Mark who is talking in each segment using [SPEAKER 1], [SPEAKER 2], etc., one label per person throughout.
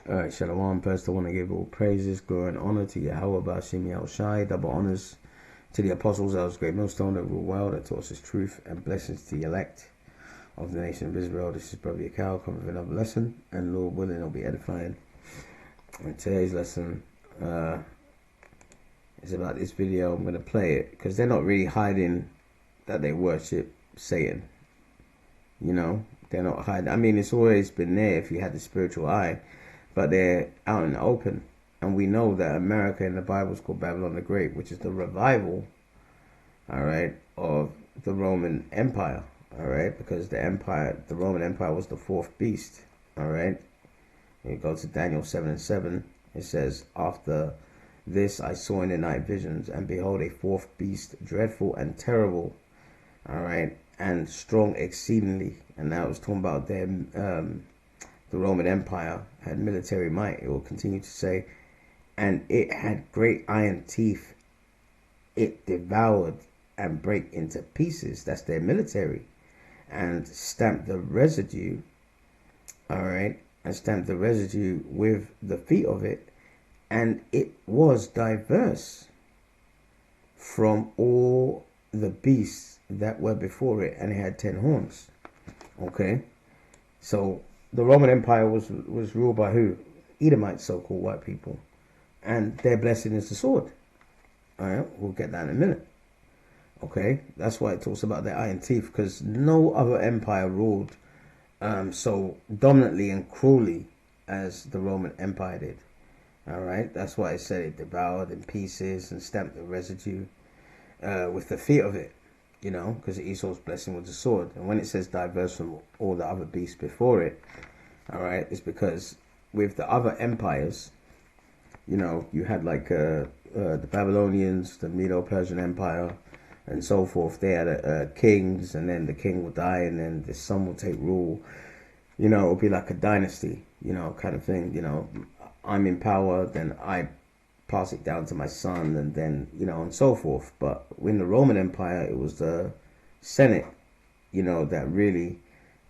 [SPEAKER 1] Alright, Shalom. First, I want to give all praises, glory, and honor to Yahweh Bashim Yahushai. Double honors to the apostles of the great millstone that rule well, that taught us truth, and blessings to the elect of the nation of Israel. This is Brother Yakal coming with another lesson, and Lord willing, it'll be edifying. And today's lesson is about this video. I'm going to play it because they're not really hiding that they worship Satan. You know, they're not hiding. I mean, it's always been there if you had the spiritual eye. But they're out in the open. And we know that America in the Bible is called Babylon the Great, which is the revival, all right, of the Roman Empire, all right, because the Roman Empire was the fourth beast, all right. You go to Daniel 7:7, it says, after this I saw in the night visions, and behold, a fourth beast, dreadful and terrible, all right, and strong exceedingly. And now it's talking about them. The Roman Empire had military might. It will continue to say, and it had great iron teeth. It devoured and break into pieces. That's their military. And stamped the residue, all right, and stamped the residue with the feet of it. And it was diverse from all the beasts that were before it. And it had 10 horns. Okay. So the Roman Empire was ruled by who? Edomites, so-called white people. And their blessing is the sword. All right, we'll get that in a minute. Okay, that's why it talks about their iron teeth, because no other empire ruled so dominantly and cruelly as the Roman Empire did. All right, that's why it said it devoured in pieces and stamped the residue with the feet of it. You know, because Esau's blessing was the sword. And when it says diverse from all the other beasts before it, all right, it's because with the other empires, you know, you had like the Babylonians, the Medo-Persian Empire, and so forth. They had kings, and then the king will die, and then the son will take rule. You know, it'll be like a dynasty, you know, kind of thing. You know, I'm in power, then I pass it down to my son, and then, you know, and so forth. But in the Roman Empire, it was the Senate, you know, that really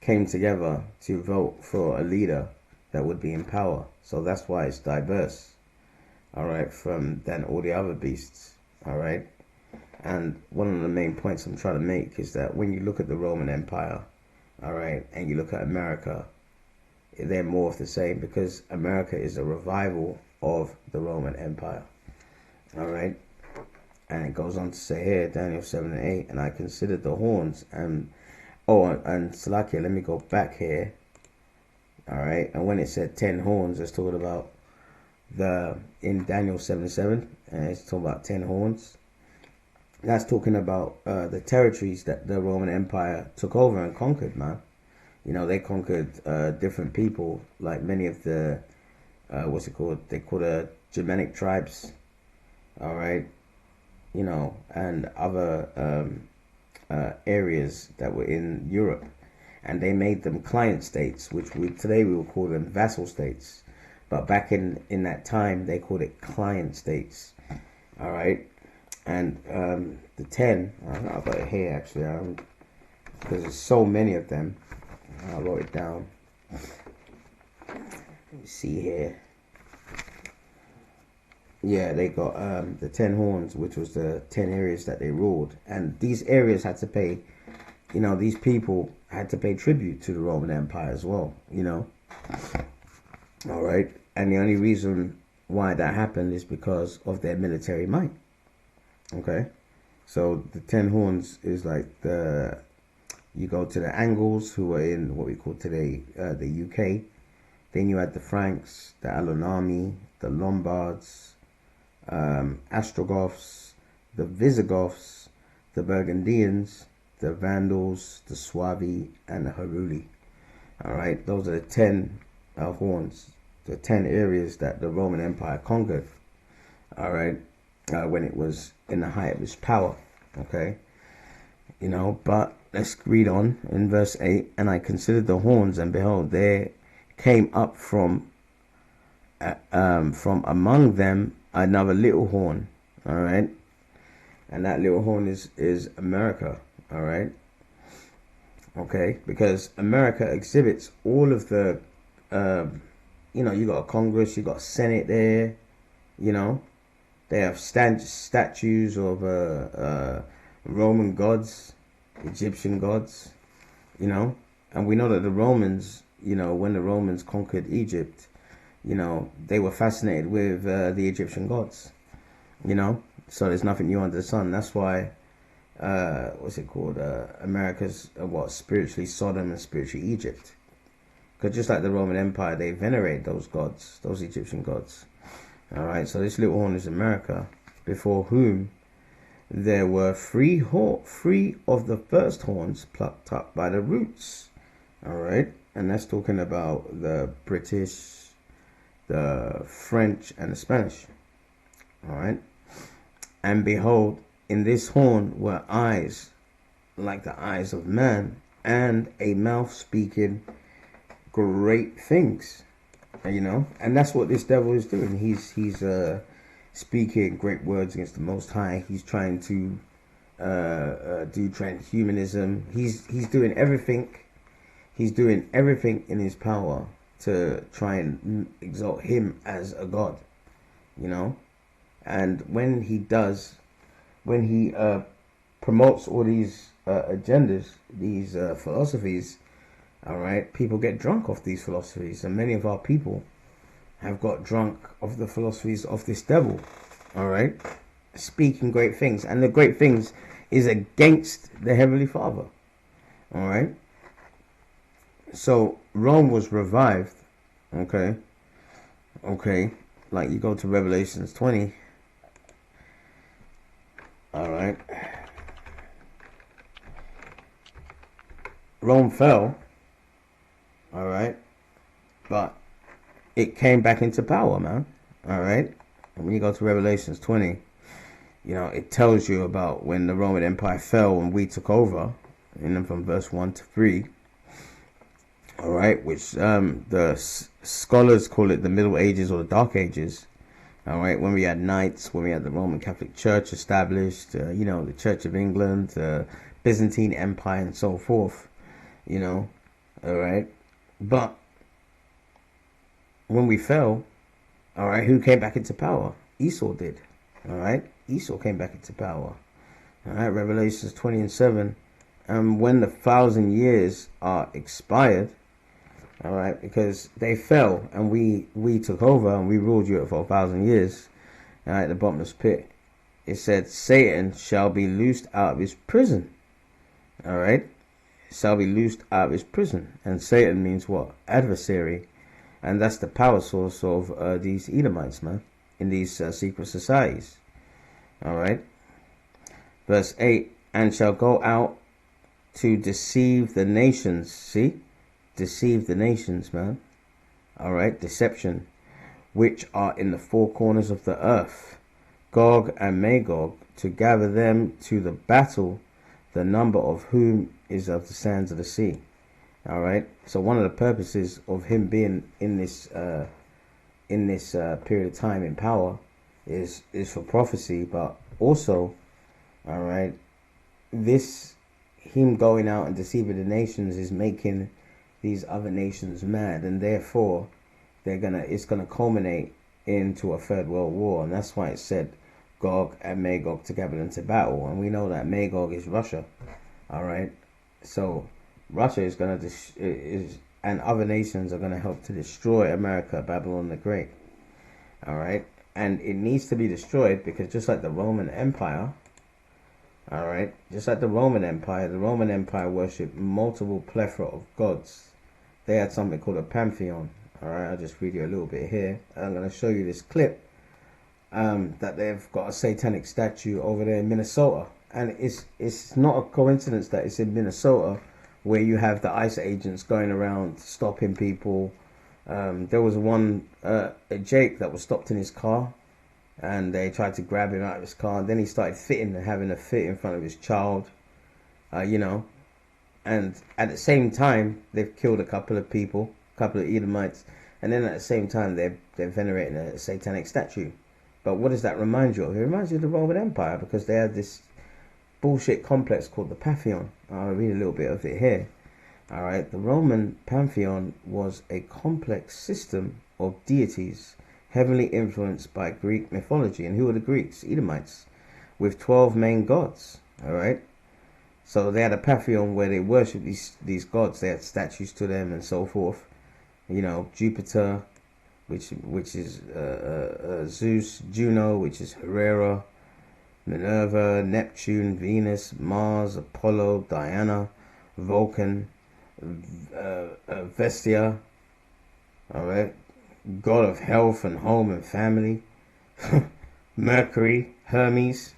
[SPEAKER 1] came together to vote for a leader that would be in power. So that's why it's diverse, all right, from than all the other beasts, all right. And one of the main points I'm trying to make is that when you look at the Roman Empire, all right, and you look at America, they're more of the same, because America is a revival of the Roman Empire, all right. And it goes on to say here, Daniel 7:8, and I considered the horns, and Salakia, let me go back here, all right. And when it said 10 horns, it's talking about in Daniel 7:7, and it's talking about 10 horns. That's talking about the territories that the Roman Empire took over and conquered, man. You know, they conquered different people, like many of the what's it called? They call the Germanic tribes, all right, you know, and other areas that were in Europe, and they made them client states, which today we will call them vassal states, but back in that time they called it client states, all right. And the 10, I've got it here actually, because there's so many of them. I wrote it down. Let me see here. Yeah, they got the 10 horns, which was the 10 areas that they ruled. And these areas had to pay, you know, these people had to pay tribute to the Roman Empire as well, you know. All right. And the only reason why that happened is because of their military might. Okay. So the 10 horns is like you go to the Angles, who are in what we call today the UK. Then you had the Franks, the Alunami, the Lombards, Ostrogoths, the Visigoths, the Burgundians, the Vandals, the Suevi, and the Heruli. All right, those are the 10 horns, the 10 areas that the Roman Empire conquered. All right, when it was in the height of its power. Okay, you know, but let's read on in verse 8. And I considered the horns, and behold, there came up from among them another little horn, all right, and that little horn is America, all right. Okay, because America exhibits all of the you got a Congress, you got a Senate there. You know, they have statues of Roman gods, Egyptian gods. You know, and we know that the Romans, when the Romans conquered Egypt, they were fascinated with the Egyptian gods. You know, so there's nothing new under the sun. That's why, what's it called? America's spiritually Sodom and spiritually Egypt. Because just like the Roman Empire, they venerate those gods, those Egyptian gods. All right, so this little horn is America, before whom there were three of the first horns plucked up by the roots. All right, and that's talking about the British, the French, and the Spanish. All right, and behold, in this horn were eyes like the eyes of man, and a mouth speaking great things. And that's what this devil is doing. He's speaking great words against the Most High. He's trying to do transhumanism. He's doing everything. He's doing everything in his power to try and exalt him as a god. And when he promotes all these agendas, these philosophies, all right, people get drunk off these philosophies, and many of our people have got drunk of the philosophies of this devil. All right, speaking great things, and the great things is against the Heavenly Father. All right, so Rome was revived. Okay, like you go to Revelations 20. All right, Rome fell. All right, but it came back into power, man. All right, and when you go to Revelations 20, it tells you about when the Roman Empire fell and we took over, from verse 1 to 3. All right, which the scholars call it the Middle Ages or the Dark Ages. All right, when we had knights, when we had the Roman Catholic Church established, the Church of England, the Byzantine Empire, and so forth. All right. But when we fell, all right, who came back into power? Esau did. All right, Esau came back into power. All right, Revelations 20 and 7. And when the 1,000 years are expired, all right, because they fell and we took over and we ruled you for 1,000 years. All right, the bottomless pit. It said Satan shall be loosed out of his prison. All right. Shall be loosed out of his prison. And Satan means what? Adversary. And that's the power source of these Edomites, man, in these secret societies. All right. Verse 8, and shall go out to deceive the nations. See? Deceive the nations, man. All right. Deception. Which are in the four corners of the earth. Gog and Magog, to gather them to the battle, the number of whom is of the sands of the sea. All right. So one of the purposes of him being in this period of time in power is for prophecy, but also, all right, him going out and deceiving the nations is making these other nations mad, and therefore it's gonna culminate into a third world war, and that's why it said Gog and Magog to gather into battle, and we know that Magog is Russia. All right. So Russia is going to and other nations are going to help to destroy America, Babylon the Great. All right, and it needs to be destroyed because just like the Roman Empire, all right, the Roman Empire worshipped multiple plethora of gods. They had something called a pantheon. All right, I'll just read you a little bit here. I'm going to show you this clip that they've got a satanic statue over there in Minnesota. And it's not a coincidence that it's in Minnesota, where you have the ICE agents going around stopping people. There was one, a Jake that was stopped in his car, and they tried to grab him out of his car. And then he started having a fit in front of his child, And at the same time, they've killed a couple of people, a couple of Edomites. And then at the same time, they're venerating a satanic statue. But what does that remind you of? It reminds you of the Roman Empire, because they had this bullshit complex called the Pantheon. I'll read a little bit of it here. All right, the Roman pantheon was a complex system of deities heavily influenced by Greek mythology. And who are the Greeks? Edomites, with 12 main gods. All right, so they had a pantheon where they worshipped these gods. They had statues to them and so forth. You know, Jupiter, which is Zeus, Juno, which is Hera, Minerva, Neptune, Venus, Mars, Apollo, Diana, Vulcan, Vestia, all right, god of health and home and family, Mercury, Hermes,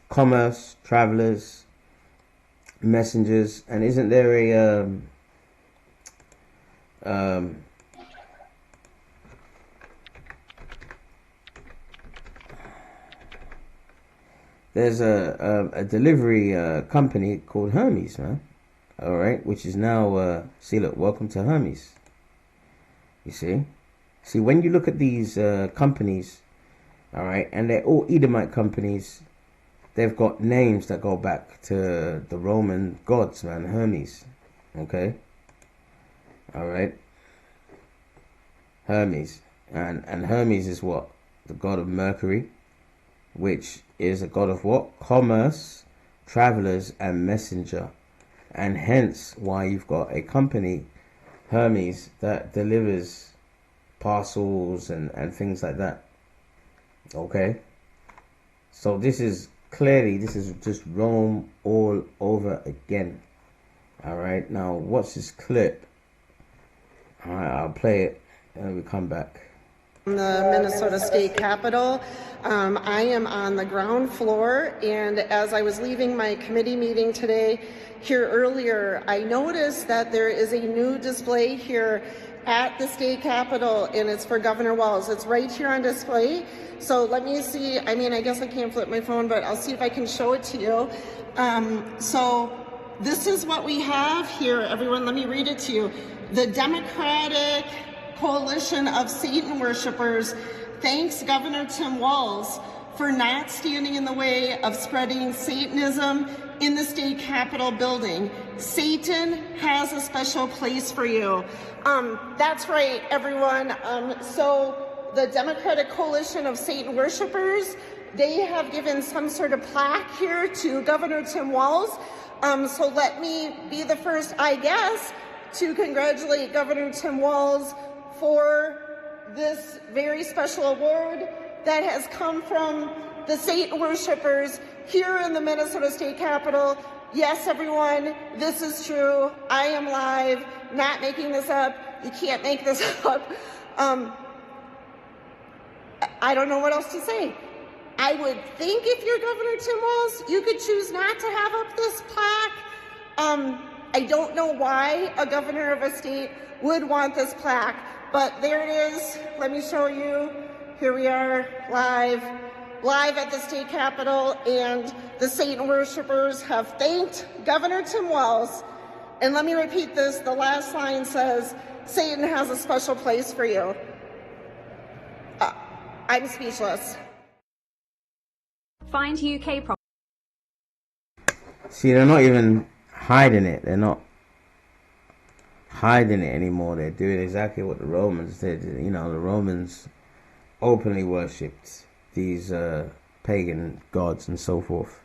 [SPEAKER 1] commerce, travelers, messengers, and isn't there a um, there's a delivery company called Hermes, man. All right, which is now see, look, welcome to Hermes. You see, when you look at these companies, all right, and they're all Edomite companies, they've got names that go back to the Roman gods, man. Hermes, okay, all right, Hermes, and Hermes is what, the god of Mercury, which is a god of what, commerce, travelers, and messenger, and hence why you've got a company, Hermes, that delivers parcels and things like that. Okay, so this is just Rome all over again. All right, now watch this clip. All right, I'll play it and we come back.
[SPEAKER 2] The Minnesota State Capitol. I am on the ground floor, and as I was leaving my committee meeting today here earlier, I noticed that there is a new display here at the State Capitol, and it's for Governor Walz. It's right here on display. So let me see. I mean, I guess I can't flip my phone, but I'll see if I can show it to you. So this is what we have here, everyone. Let me read it to you. The Democratic Coalition of Satan Worshippers thanks Governor Tim Walz for not standing in the way of spreading Satanism in the state capitol building. Satan has a special place for you. That's right, everyone. So the Democratic Coalition of Satan Worshippers, they have given some sort of plaque here to Governor Tim Walz. So let me be the first, I guess, to congratulate Governor Tim Walz for this very special award that has come from the Satan worshippers here in the Minnesota State Capitol. Yes, everyone, this is true. I am live, not making this up. You can't make this up. I don't know what else to say. I would think if you're Governor Tim Walz, you could choose not to have up this plaque. I don't know why a governor of a state would want this plaque, but there it is. Let me show you. Here we are, live at the state capitol, and the Satan worshipers have thanked Governor Tim Walz. And let me repeat this. The last line says, Satan has a special place for you. I'm speechless.
[SPEAKER 3] Find UK property.
[SPEAKER 1] See, they're not even hiding it. They're not hiding it anymore. They're doing exactly what the Romans did. You know, the Romans openly worshipped these pagan gods and so forth.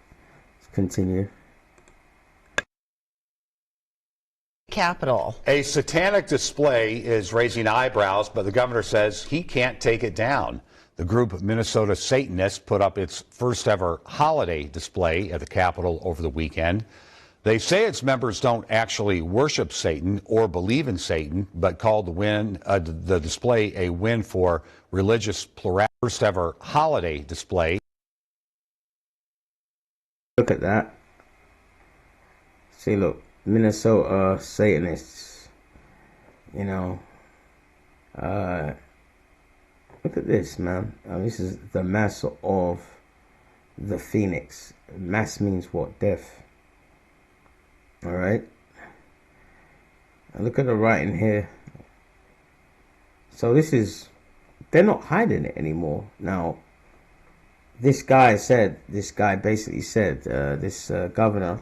[SPEAKER 1] Let's continue.
[SPEAKER 4] Capitol.
[SPEAKER 5] A satanic display is raising eyebrows, but the governor says he can't take it down. The group of Minnesota Satanists put up its first ever holiday display at the Capitol over the weekend. They say its members don't actually worship Satan or believe in Satan, but called the display a win for religious plurality. First ever holiday display.
[SPEAKER 1] Look at that. See, look, Minnesota Satanists. You know, look at this, man. This is the mass of the phoenix. Mass means what? Death. All right. And look at the writing here. So this is, they're not hiding it anymore. Now, this guy basically said, this governor,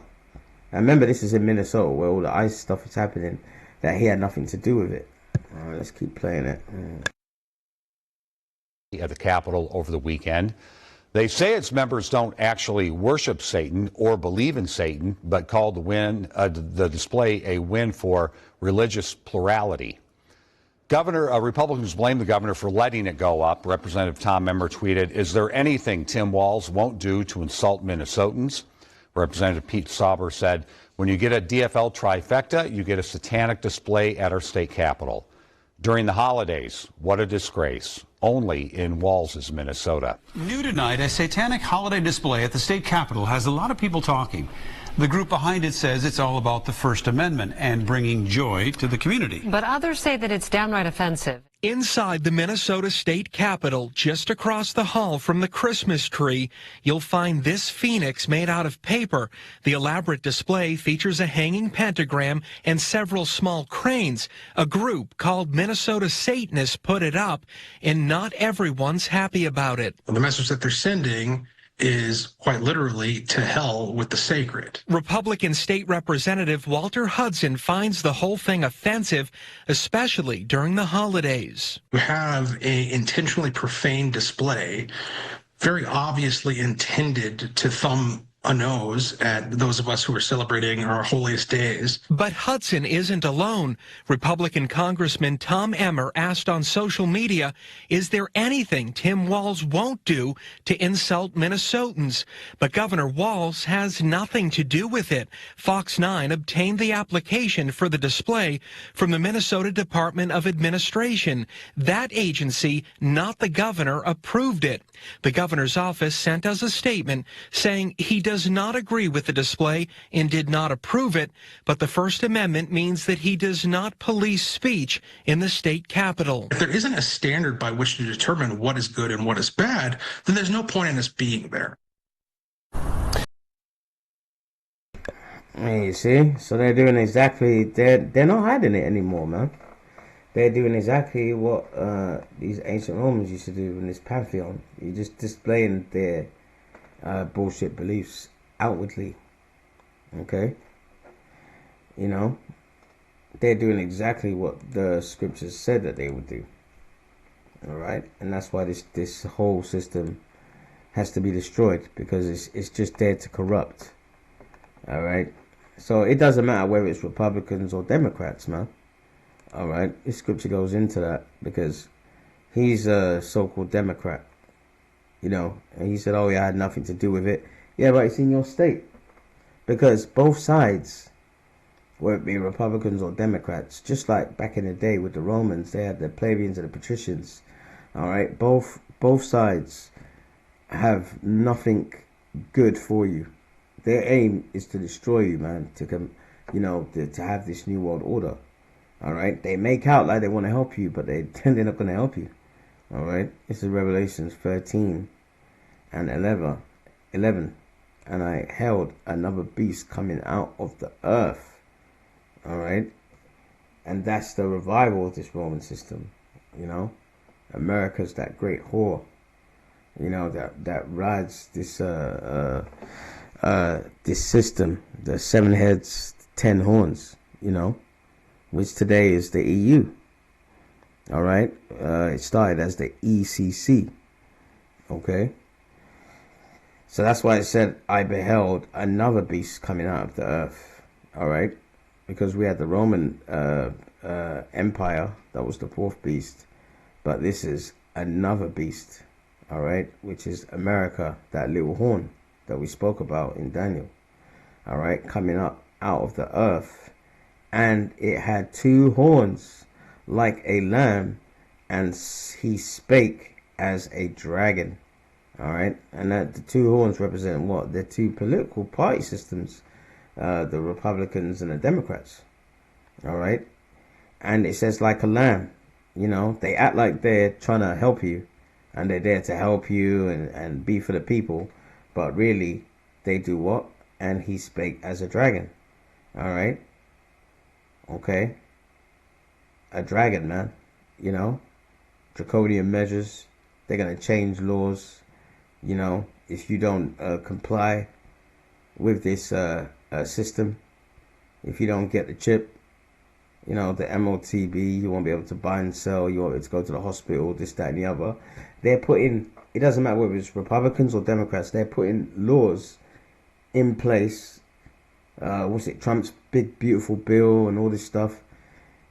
[SPEAKER 1] And remember, this is in Minnesota where all the ICE stuff is happening, that he had nothing to do with it. All right, let's keep playing it.
[SPEAKER 5] At the Capitol over the weekend. They say its members don't actually worship Satan or believe in Satan, but called the display a win for religious plurality. Republicans blame the governor for letting it go up. Representative Tom Emmer tweeted, "Is there anything Tim Walz won't do to insult Minnesotans?" Representative Pete Sauber said, "When you get a DFL trifecta, you get a satanic display at our state capitol. During the holidays, what a disgrace. Only in Walz's Minnesota."
[SPEAKER 3] New tonight, a satanic holiday display at the state capitol has a lot of people talking. The group behind it says it's all about the First Amendment and bringing joy to the community.
[SPEAKER 4] But others say that it's downright offensive.
[SPEAKER 6] Inside the Minnesota State Capitol, just across the hall from the Christmas tree, you'll find this phoenix made out of paper. The elaborate display features a hanging pentagram and several small cranes. A group called Minnesota Satanists put it up, and not everyone's happy about it.
[SPEAKER 7] The message that they're sending is quite literally to hell with the sacred.
[SPEAKER 6] Republican State Representative Walter Hudson finds the whole thing offensive, especially during the holidays.
[SPEAKER 7] You have a intentionally profane display, very obviously intended to thumb a nose at those of us who are celebrating our holiest days.
[SPEAKER 6] But Hudson isn't alone. Republican Congressman Tom Emmer asked on social media, is there anything Tim Walz won't do to insult Minnesotans? But Governor Walz has nothing to do with it. Fox 9 obtained the application for the display from the Minnesota Department of Administration. That agency, not the governor, approved it. The governor's office sent us a statement saying he does not agree with the display and did not approve it, but the First Amendment means that he does not police speech in the state capitol.
[SPEAKER 7] If there isn't a standard by which to determine what is good and what is bad, then there's no point in us being there.
[SPEAKER 1] Hey, you see? So they're doing exactly, they're not hiding it anymore, man. They're doing exactly what these ancient Romans used to do in this pantheon. You're just displaying their bullshit beliefs outwardly. Okay? You know? They're doing exactly what the scriptures said that they would do. Alright? And that's why this whole system has to be destroyed, because it's just there to corrupt. Alright? So it doesn't matter whether it's Republicans or Democrats, man. Alright, this scripture goes into that because he's a so-called Democrat, you know, and he said, oh, yeah, I had nothing to do with it. Yeah, but it's in your state, because both sides, whether it be Republicans or Democrats, just like back in the day with the Romans, they had the plebeians and the patricians. Alright, both sides have nothing good for you. Their aim is to destroy you, man, to have this new world order. All right, they make out like they want to help you, but they're not going to help you. All right, this is Revelations 13 and 11. And I held another beast coming out of the earth. All right, and that's the revival of this Roman system. You know, America's that great whore. You know, that rides this this system, the 7 heads, 10 horns. You know, which today is the EU. All right, it started as the ECC. Okay, so that's why it said, I beheld another beast coming out of the earth. All right, because we had the Roman Empire, that was the 4th beast, but this is another beast. All right, which is America, that little horn that we spoke about in Daniel. All right, coming up out of the earth. And it had 2 horns like a lamb, and he spake as a dragon. All right, and that the 2 horns represent what? The 2 political party systems, the Republicans and the Democrats. All right, and it says like a lamb. You know, they act like they're trying to help you, and they're there to help you and be for the people, but really they do what? And he spake as a dragon. All right. Okay, a dragon, man. You know, draconian measures. They're gonna change laws. You know, if you don't comply with this system. If you don't get the chip, you know, the MOTB, you won't be able to buy and sell. You won't be able to go to the hospital, this, that, and the other. They're putting, it doesn't matter whether it's Republicans or Democrats, they're putting laws in place. Trump's big, beautiful bill and all this stuff.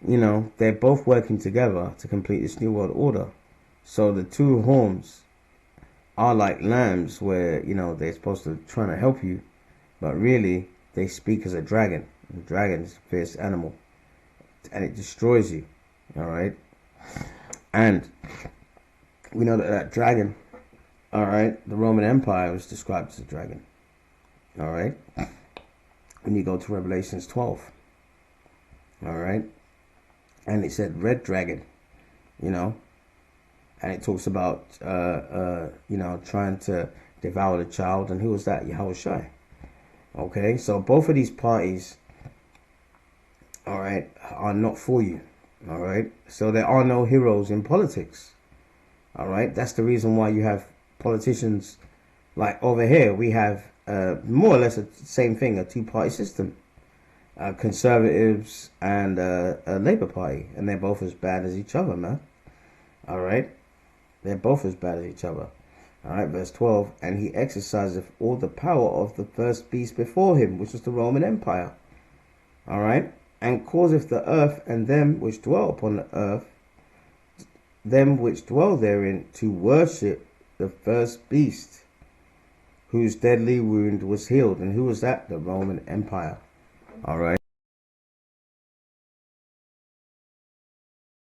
[SPEAKER 1] You know, they're both working together to complete this New World Order. So the two horns are like lambs where, you know, they're supposed to try to help you. But really, they speak as a dragon. The dragon is a fierce animal. And it destroys you. Alright? And we know that dragon, alright, the Roman Empire was described as a dragon. Alright? When you go to Revelations 12. Alright? And it said red dragon, you know, and it talks about, you know, trying to devour the child. And who was that? Yahushua. Okay, so both of these parties, all right, are not for you. All right, so there are no heroes in politics. All right, that's the reason why you have politicians like over here. We have more or less the same thing, a two-party system. Conservatives and a Labour Party, and they're both as bad as each other, man. All right, they're both as bad as each other. All right, verse 12, and he exerciseth all the power of the first beast before him, which was the Roman Empire. All right, and causeth the earth and them which dwell upon the earth, them which dwell therein, to worship the first beast, whose deadly wound was healed. And who was that? The Roman Empire. All right.